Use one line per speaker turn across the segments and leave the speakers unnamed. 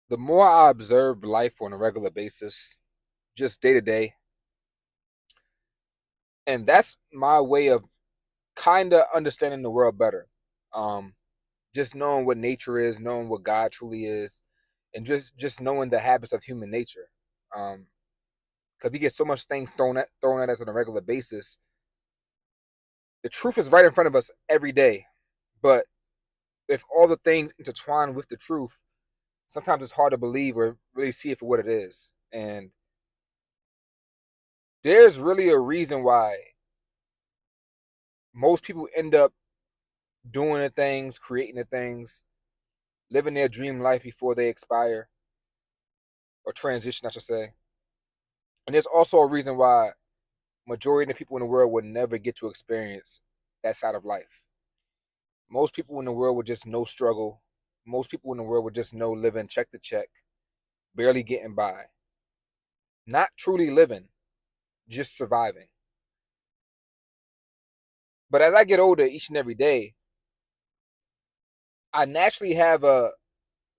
The more I observe life on a regular basis, just day to day, and that's my way of kind of understanding the world better. Um, just knowing what nature is, knowing what God truly is, and just knowing the habits of human nature. Because we get so much things thrown at us on a regular basis. The truth is right in front of us every day, but if all the things intertwine with the truth, sometimes it's hard to believe or really see it for what it is. And there's really a reason why most people end up doing the things, creating the things, living their dream life before they expire or transition, I should say. And there's also a reason why majority of the people in the world would never get to experience that side of life. Most people in the world would just know struggle. Most people in the world would just know living check to check, barely getting by, not truly living, just surviving. But as I get older each and every day, I naturally have a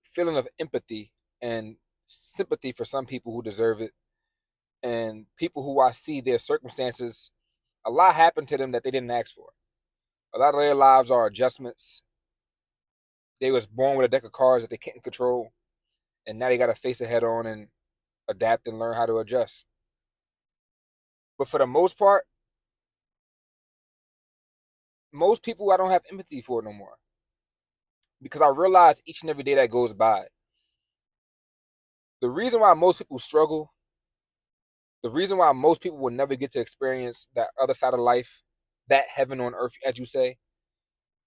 feeling of empathy and sympathy for some people who deserve it and people who I see their circumstances, a lot happened to them that they didn't ask for. A lot of their lives are adjustments. They was born with a deck of cards that they can't control, and now they got to face it head on and adapt and learn how to adjust. But for the most part, most people I don't have empathy for no more because I realize each and every day that goes by, the reason why most people struggle, the reason why most people will never get to experience that other side of life, that heaven on earth, as you say,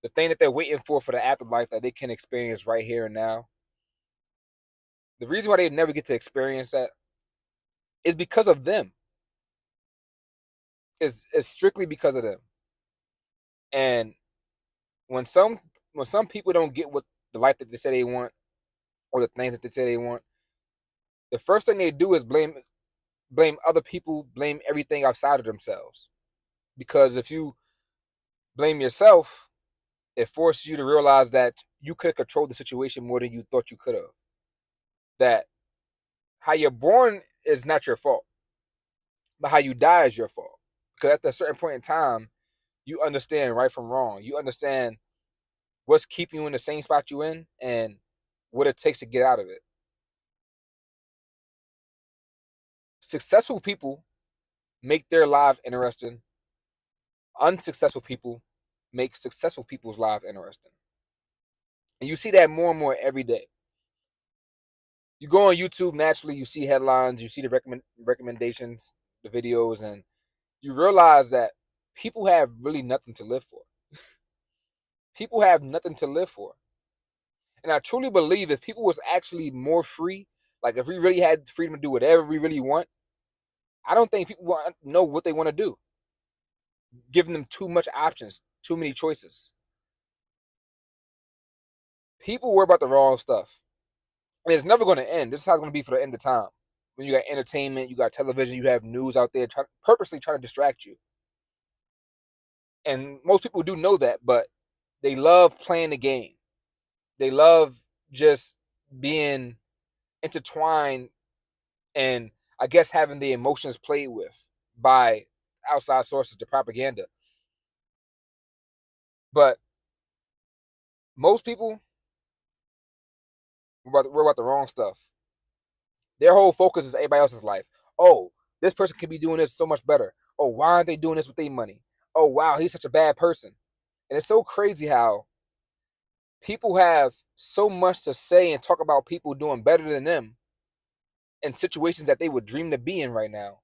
the thing that they're waiting for the afterlife that they can experience right here and now. The reason why they never get to experience that is because of them. Is strictly because of them. And when some when some people don't get what the life that they say they want or the things that they say they want, the first thing they do is blame other people, blame everything outside of themselves. Because if you blame yourself, it forces you to realize that you could have controlled the situation more than you thought you could have. That how you're born is not your fault, but how you die is your fault. Because at a certain point in time, you understand right from wrong. You understand what's keeping you in the same spot you in and what it takes to get out of it. Successful people make their lives interesting. Unsuccessful people make successful people's lives interesting. And you see that more and more every day. You go on YouTube, naturally, you see headlines, you see the recommendations, the videos, and you realize that people have really nothing to live for. People have nothing to live for. And I truly believe if people was actually more free, like if we really had freedom to do whatever we really want, I don't think people want to know what they want to do. Giving them too much options, too many choices. People worry about the wrong stuff. And it's never going to end. This is how it's going to be for the end of time. When you got entertainment, you got television, you have news out there purposely trying to distract you. And most people do know that, but they love playing the game. They love just being intertwined and I guess having the emotions played with by outside sources, the propaganda. But most people worry about the wrong stuff. Their whole focus is everybody else's life. Oh, this person could be doing this so much better. Oh, why aren't they doing this with their money? Oh, wow, he's such a bad person. And it's so crazy how people have so much to say and talk about people doing better than them in situations that they would dream to be in right now,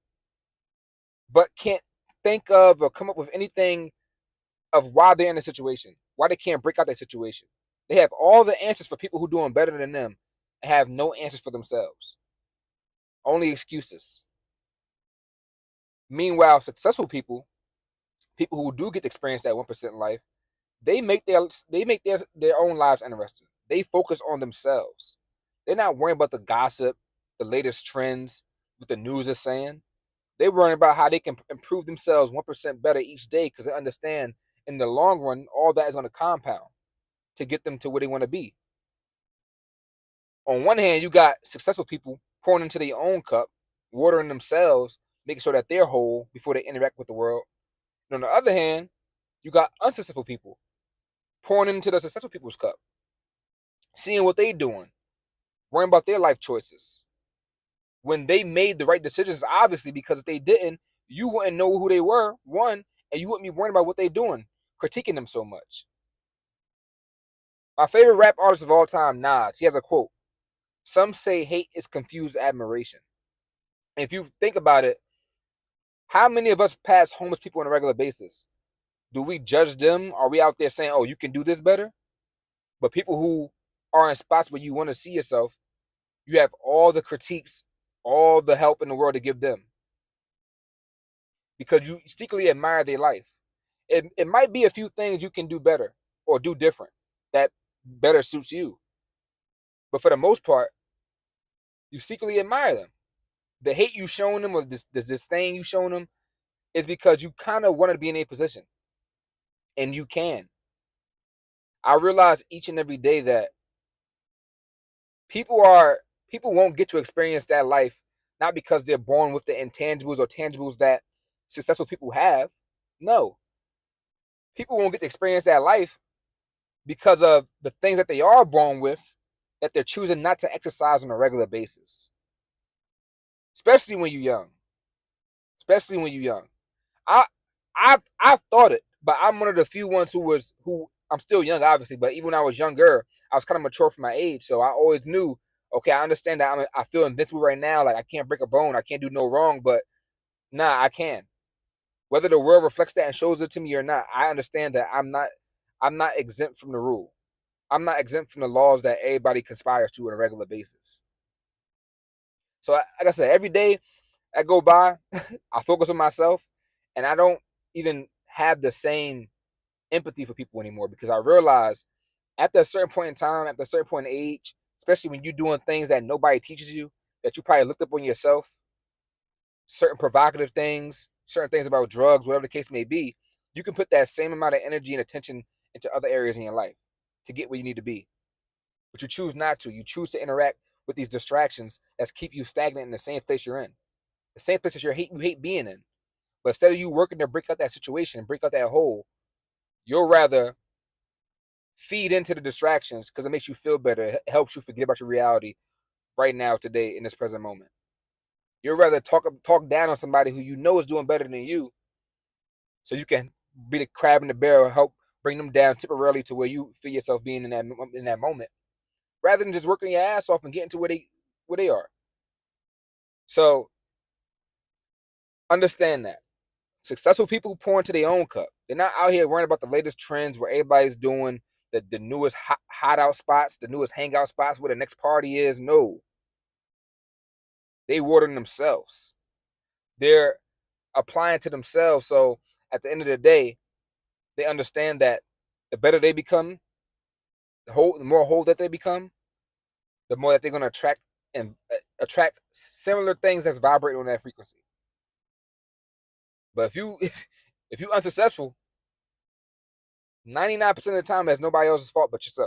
but can't think of or come up with anything of why they're in a situation, why they can't break out that situation. They have all the answers for people who are doing better than them and have no answers for themselves. Only excuses. Meanwhile, successful people, people who do get to experience that 1% life, they make their own lives interesting. They focus on themselves. They're not worrying about the gossip, the latest trends, what the news is saying. They're worrying about how they can improve themselves 1% better each day because they understand in the long run, all that is on a compound to get them to where they want to be. On one hand, you got successful people pouring into their own cup, watering themselves, making sure that they're whole before they interact with the world. And on the other hand, you got unsuccessful people pouring into the successful people's cup, seeing what they doing, worrying about their life choices. When they made the right decisions, obviously, because if they didn't, you wouldn't know who they were, one, and you wouldn't be worrying about what they're doing, critiquing them so much. My favorite rap artist of all time, Nas, he has a quote. Some say hate is confused admiration. And if you think about it, how many of us pass homeless people on a regular basis? Do we judge them? Are we out there saying, oh, you can do this better? But people who are in spots where you want to see yourself, you have all the critiques, all the help in the world to give them because you secretly admire their life. It might be a few things you can do better or do different that better suits you. But for the most part, you secretly admire them. The hate you shown them or this disdain you shown them is because you kind of wanted to be in a position. And you can. I realize each and every day that people won't get to experience that life not because they're born with the intangibles or tangibles that successful people have. No. People won't get to experience that life because of the things that they are born with that they're choosing not to exercise on a regular basis. Especially when you're young. Especially when you're young. I I've thought it, but I'm one of the few ones who I'm still young, obviously, but even when I was younger, I was kind of mature for my age. So I always knew, okay, I understand that I feel invincible right now. Like I can't break a bone, I can't do no wrong, but nah, I can. Whether the world reflects that and shows it to me or not, I understand that I'm not exempt from the rule. I'm not exempt from the laws that everybody conspires to on a regular basis. So like I said, every day I go by, I focus on myself, and I don't even have the same empathy for people anymore because I realize after a certain point in time, after a certain point in age, especially when you're doing things that nobody teaches you, that you probably looked up on yourself, certain provocative things, certain things about drugs, whatever the case may be, you can put that same amount of energy and attention into other areas in your life to get where you need to be. But you choose not to. You choose to interact with these distractions that keep you stagnant in the same place you're in, the same place that you hate being in. But instead of you working to break out that situation, break out that hole, you'll rather feed into the distractions because it makes you feel better. It helps you forget about your reality right now, today, in this present moment. You'd rather talk down on somebody who you know is doing better than you, so you can be the crab in the barrel, help bring them down temporarily to where you feel yourself being in that moment, rather than just working your ass off and getting to where they are. So understand that successful people pour into their own cup. They're not out here worrying about the latest trends where everybody's doing the newest hot out spots, the newest hangout spots where the next party is. No, they watering themselves. They're applying to themselves. So at the end of the day, they understand that the better they become, the more whole that they become, the more that they're going to attract similar things that's vibrating on that frequency. But if you unsuccessful, 99% of the time, that's nobody else's fault but yourself.